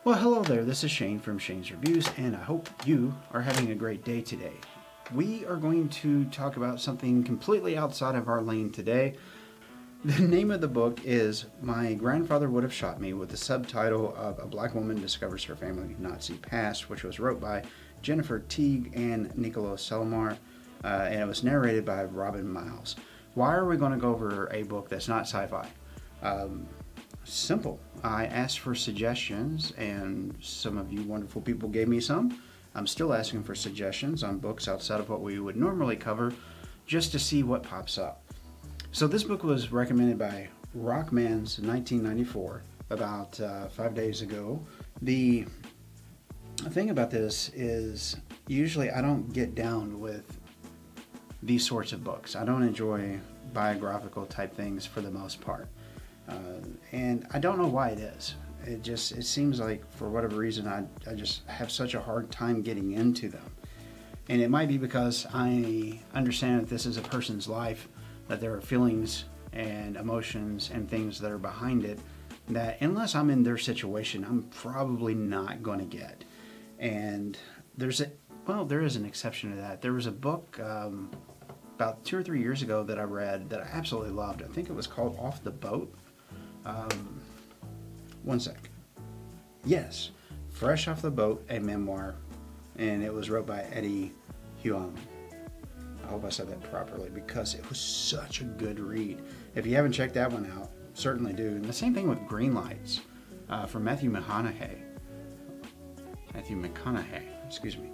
Well, hello there. This is Shane from Shane's Reviews, and I hope you are having a great day today. We are going to talk about something completely outside of our lane today. The name of the book is My Grandfather Would Have Shot Me, with the subtitle of A Black Woman Discovers Her Family Nazi Past, which was wrote by Jennifer Teege and Nicolo Salomar, and it was narrated by Robin Miles. Why are we going to go over a book that's not sci-fi? Simple. I asked for suggestions, and some of you wonderful people gave me some. I'm still asking for suggestions on books outside of what we would normally cover, just to see what pops up. So this book was recommended by Rockman's 1994, about 5 days ago. The thing about this is, usually I don't get down with these sorts of books. I don't enjoy biographical type things for the most part. And I don't know why it is. It seems like for whatever reason I just have such a hard time getting into them. And it might be because I understand that this is a person's life, that there are feelings and emotions and things that are behind it that unless I'm in their situation, I'm probably not going to get. And there is an exception to that. There was a book about 2 or 3 years ago that I read that I absolutely loved. I think it was called Off the Boat. One sec. Yes, Fresh Off the Boat, a memoir, and it was wrote by Eddie Huang. I hope I said that properly because it was such a good read. If you haven't checked that one out, certainly do. And the same thing with Green Lights from Matthew McConaughey. Excuse me.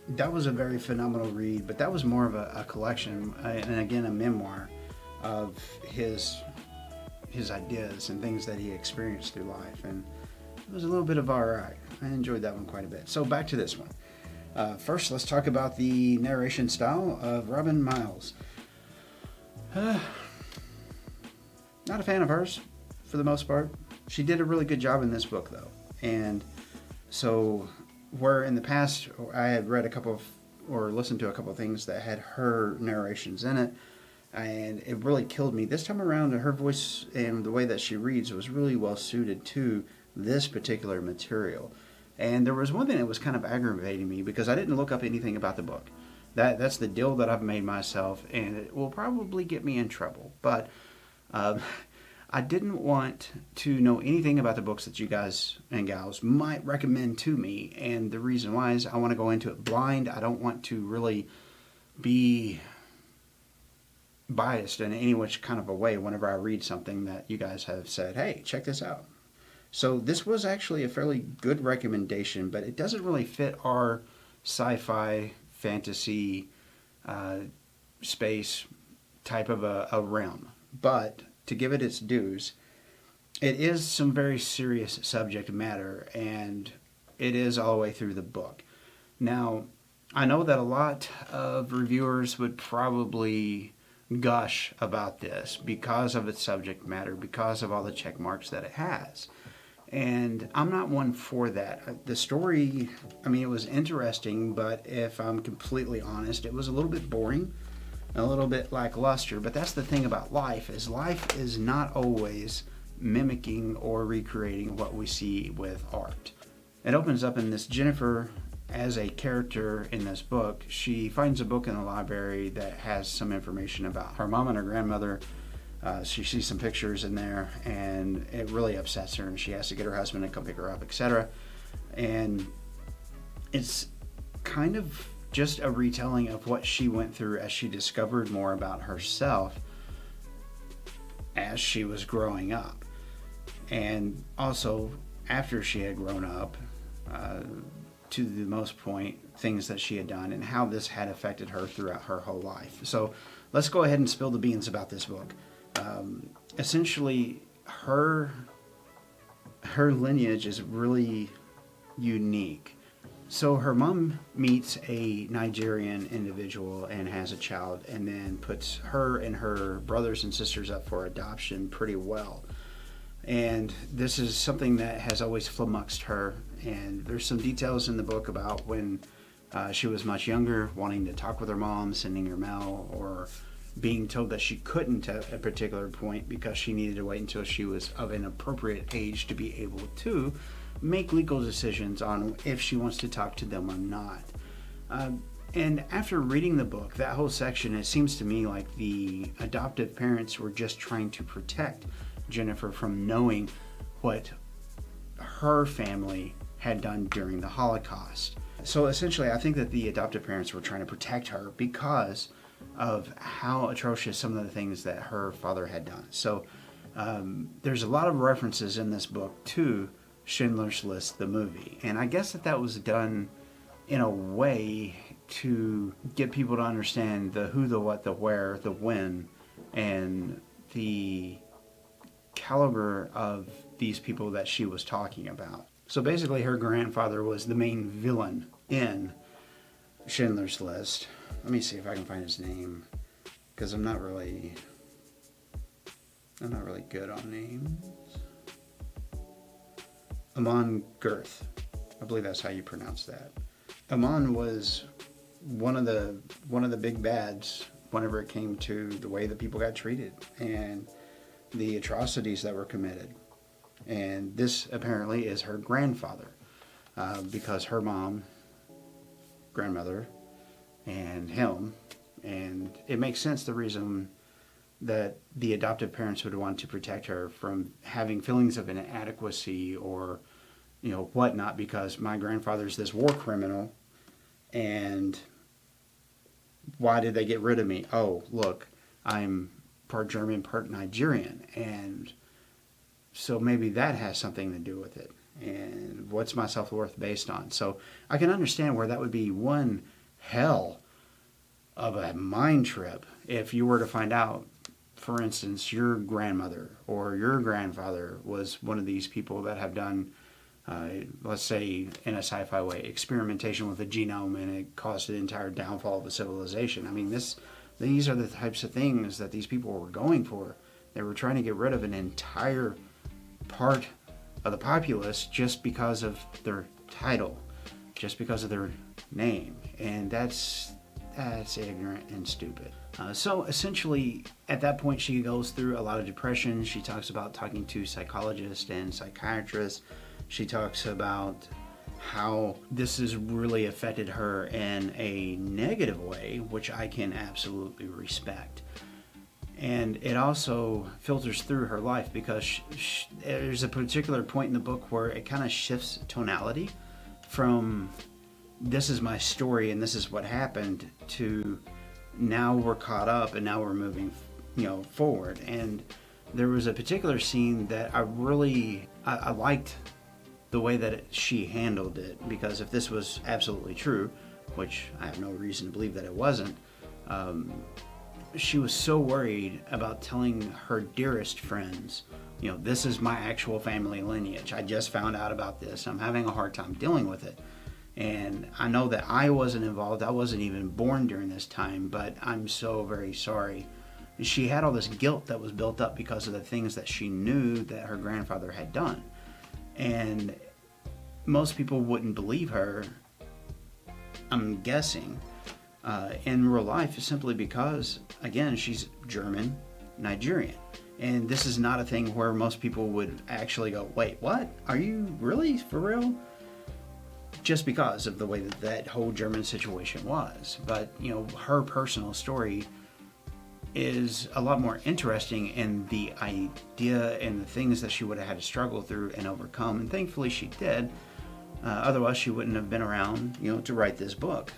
That was a very phenomenal read, but that was more of a collection, and again, a memoir of his ideas and things that he experienced through life, and it was a little bit of alright. I enjoyed that one quite a bit. So back to this one. First, let's talk about the narration style of Robin Miles. Not a fan of hers for the most part. She did a really good job in this book though, and so where in the past I had read a couple of or listened to a couple of things that had her narrations in it, and it really killed me. This time around, her voice and the way that she reads was really well suited to this particular material. And there was one thing that was kind of aggravating me because I didn't look up anything about the book. That's the deal that I've made myself, and it will probably get me in trouble. But I didn't want to know anything about the books that you guys and gals might recommend to me. And the reason why is I want to go into it blind. I don't want to really be biased in any which kind of a way whenever I read something that you guys have said, hey, check this out. So this was actually a fairly good recommendation, but it doesn't really fit our sci-fi fantasy space type of a realm. But to give it its dues, it is some very serious subject matter, and it is all the way through the book. Now, I know that a lot of reviewers would probably gush about this because of its subject matter, because of all the check marks that it has. And I'm not one for that. The story, it was interesting, but if I'm completely honest, it was a little bit boring, a little bit lackluster. But that's the thing about life is not always mimicking or recreating what we see with art. It opens up in this Jennifer as a character in this book. She finds a book in the library that has some information about her mom and her grandmother. She sees some pictures in there, and it really upsets her, and she has to get her husband to come pick her up, etc. And it's kind of just a retelling of what she went through as she discovered more about herself as she was growing up, and also after she had grown up, to the most point, things that she had done and how this had affected her throughout her whole life. So let's go ahead and spill the beans about this book. Essentially, her lineage is really unique. So her mom meets a Nigerian individual and has a child, and then puts her and her brothers and sisters up for adoption pretty well. And this is something that has always flummoxed her. And there's some details in the book about when she was much younger, wanting to talk with her mom, sending her mail, or being told that she couldn't at a particular point because she needed to wait until she was of an appropriate age to be able to make legal decisions on if she wants to talk to them or not. And after reading the book, that whole section, it seems to me like the adoptive parents were just trying to protect Jennifer from knowing what her family had done during the Holocaust. So essentially, I think that the adoptive parents were trying to protect her because of how atrocious some of the things that her father had done. So there's a lot of references in this book to Schindler's List, the movie. And I guess that was done in a way to get people to understand the who, the what, the where, the when, and the caliber of these people that she was talking about. So basically, her grandfather was the main villain in Schindler's List. Let me see if I can find his name, because I'm not really good on names. Amon Girth. I believe that's how you pronounce that. Amon was one of the big bads whenever it came to the way that people got treated and the atrocities that were committed. And this apparently is her grandfather, because her mom, grandmother, and him, and it makes sense the reason that the adoptive parents would want to protect her from having feelings of inadequacy or whatnot, because my grandfather's this war criminal, and why did they get rid of me? Oh, look, I'm part German, part Nigerian, and so maybe that has something to do with it. And what's my self-worth based on? So I can understand where that would be one hell of a mind trip if you were to find out, for instance, your grandmother or your grandfather was one of these people that have done, let's say in a sci-fi way, experimentation with the genome, and it caused the entire downfall of a civilization. I mean, these are the types of things that these people were going for. They were trying to get rid of an entire part of the populace just because of their title, just because of their name, and that's ignorant and stupid. So essentially, at that point, she goes through a lot of depression. She talks about talking to psychologists and psychiatrists. She talks about how this has really affected her in a negative way, which I can absolutely respect. And it also filters through her life, because there's a particular point in the book where it kind of shifts tonality from this is my story and this is what happened to now we're caught up and now we're moving forward. And there was a particular scene that I liked the way that she handled it, because if this was absolutely true, which I have no reason to believe that it wasn't, she was so worried about telling her dearest friends, this is my actual family lineage. I just found out about this. I'm having a hard time dealing with it. And I know that I wasn't involved. I wasn't even born during this time, but I'm so very sorry. She had all this guilt that was built up because of the things that she knew that her grandfather had done. And most people wouldn't believe her, I'm guessing, in real life, simply because, again, she's German, Nigerian. And this is not a thing where most people would actually go, wait, what? Are you really for real? Just because of the way that whole German situation was. But, her personal story is a lot more interesting in the idea and the things that she would have had to struggle through and overcome. And thankfully she did. Otherwise she wouldn't have been around, to write this book.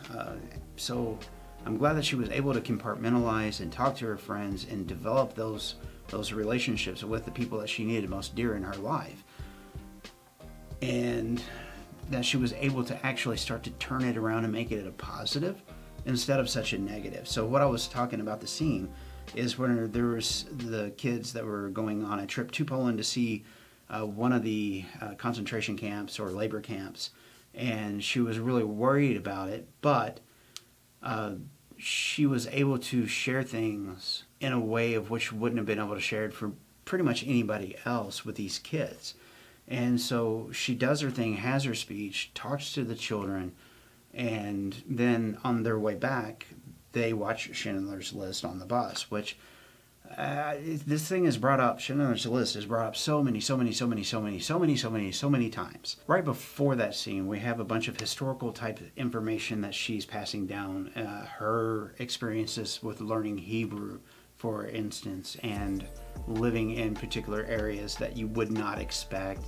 So I'm glad that she was able to compartmentalize and talk to her friends and develop those relationships with the people that she needed most dear in her life. And that she was able to actually start to turn it around and make it a positive instead of such a negative. So what I was talking about the scene is when there was the kids that were going on a trip to Poland to see one of the concentration camps or labor camps, and she was really worried about it, but she was able to share things in a way of which wouldn't have been able to share it for pretty much anybody else with these kids. And so she does her thing, has her speech, talks to the children, and then on their way back, they watch Schindler's List on the bus, which this thing is brought up, Schindler's List is brought up so many times. Right before that scene, we have a bunch of historical type information that she's passing down, her experiences with learning Hebrew, for instance, and living in particular areas that you would not expect,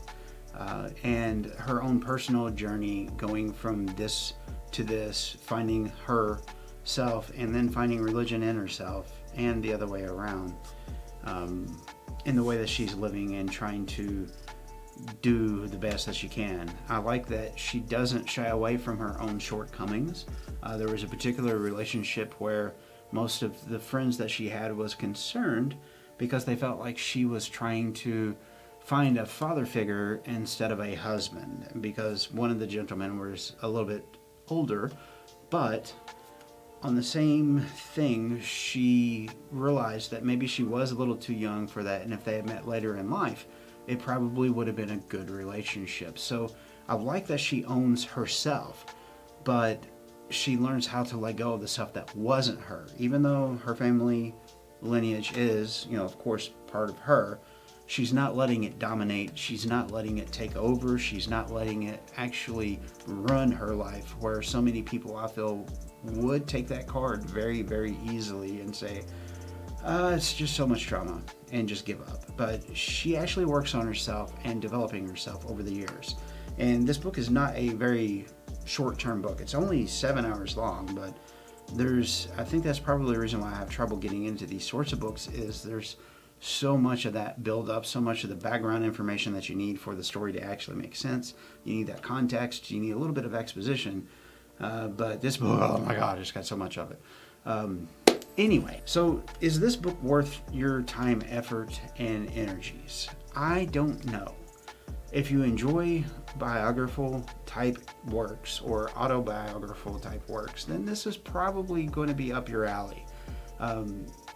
and her own personal journey going from this to this, finding herself and then finding religion in herself, and the other way around, in the way that she's living and trying to do the best that she can. I like that she doesn't shy away from her own shortcomings. There was a particular relationship where most of the friends that she had was concerned because they felt like she was trying to find a father figure instead of a husband, because one of the gentlemen was a little bit older, but on the same thing, she realized that maybe she was a little too young for that, and if they had met later in life, it probably would have been a good relationship. So I like that she owns herself, but she learns how to let go of the stuff that wasn't her. Even though her family lineage is, of course, part of her, she's not letting it dominate. She's not letting it take over. She's not letting it actually run her life, where so many people, I feel, would take that card very, very easily and say, it's just so much trauma, and just give up. But she actually works on herself and developing herself over the years. And this book is not a very short-term book. It's only 7 hours long, but I think that's probably the reason why I have trouble getting into these sorts of books, is there's so much of that build up, so much of the background information that you need for the story to actually make sense. You need that context, you need a little bit of exposition, but this book, oh my god, it's got so much of it. Anyway, so is this book worth your time, effort, and energies? I don't know. If you enjoy biographical type works or autobiographical type works, then this is probably going to be up your alley.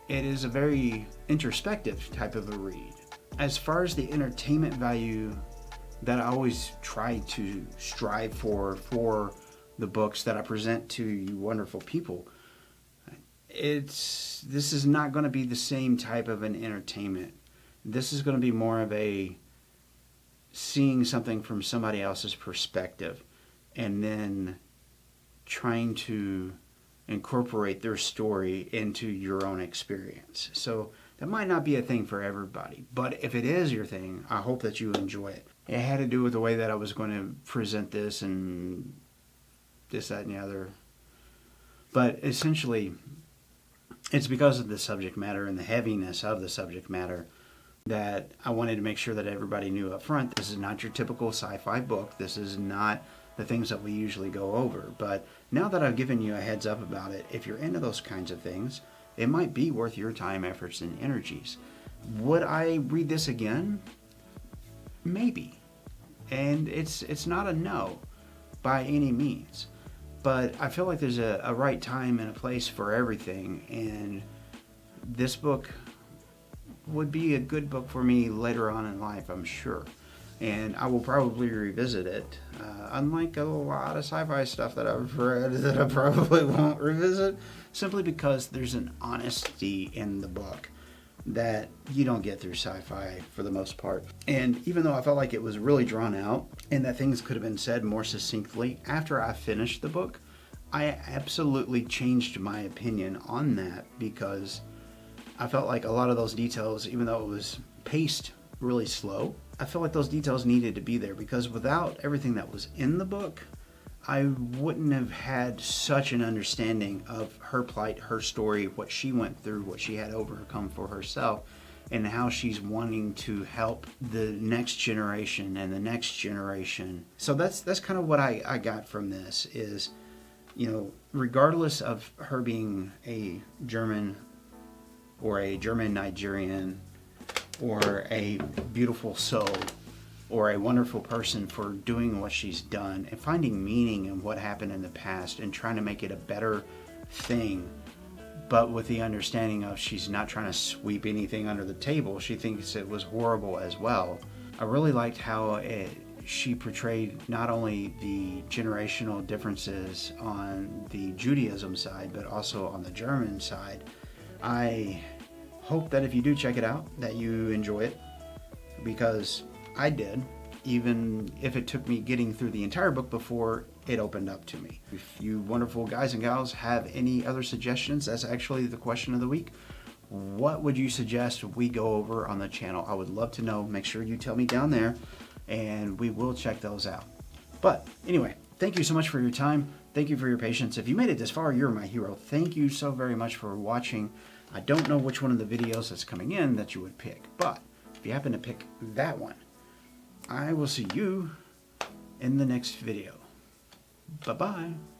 It is a very introspective type of a read. As far as the entertainment value that I always try to strive for the books that I present to you wonderful people, this is not going to be the same type of an entertainment. This is going to be more of a seeing something from somebody else's perspective and then trying to incorporate their story into your own experience. So that might not be a thing for everybody, but if it is your thing, I hope that you enjoy it. It had to do with the way that I was going to present this and this, that, and the other. But essentially, it's because of the subject matter and the heaviness of the subject matter that I wanted to make sure that everybody knew up front, this is not your typical sci-fi book. This is not the things that we usually go over. But now that I've given you a heads up about it, if you're into those kinds of things, it might be worth your time, efforts, and energies. Would I read this again? Maybe. And it's not a no by any means. But I feel like there's a right time and a place for everything. And this book would be a good book for me later on in life, I'm sure. And I will probably revisit it. Unlike a lot of sci-fi stuff that I've read that I probably won't revisit, simply because there's an honesty in the book that you don't get through sci-fi for the most part. And even though I felt like it was really drawn out and that things could have been said more succinctly, after I finished the book, I absolutely changed my opinion on that, because I felt like a lot of those details, even though it was paced really slow, I felt like those details needed to be there, because without everything that was in the book, I wouldn't have had such an understanding of her plight, her story, what she went through, what she had overcome for herself, and how she's wanting to help the next generation and the next generation. So that's kind of what I got from this is, regardless of her being a German or a German Nigerian or a beautiful soul or a wonderful person for doing what she's done and finding meaning in what happened in the past and trying to make it a better thing, but with the understanding of she's not trying to sweep anything under the table. She thinks it was horrible as well. I really liked how she portrayed not only the generational differences on the Judaism side, but also on the German side. I hope that if you do check it out, that you enjoy it, because I did, even if it took me getting through the entire book before it opened up to me. If you wonderful guys and gals have any other suggestions, that's actually the question of the week. What would you suggest we go over on the channel? I would love to know. Make sure you tell me down there, and we will check those out. But anyway, thank you so much for your time. Thank you for your patience. If you made it this far, you're my hero. Thank you so very much for watching. I don't know which one of the videos that's coming in that you would pick, but if you happen to pick that one, I will see you in the next video. Bye-bye.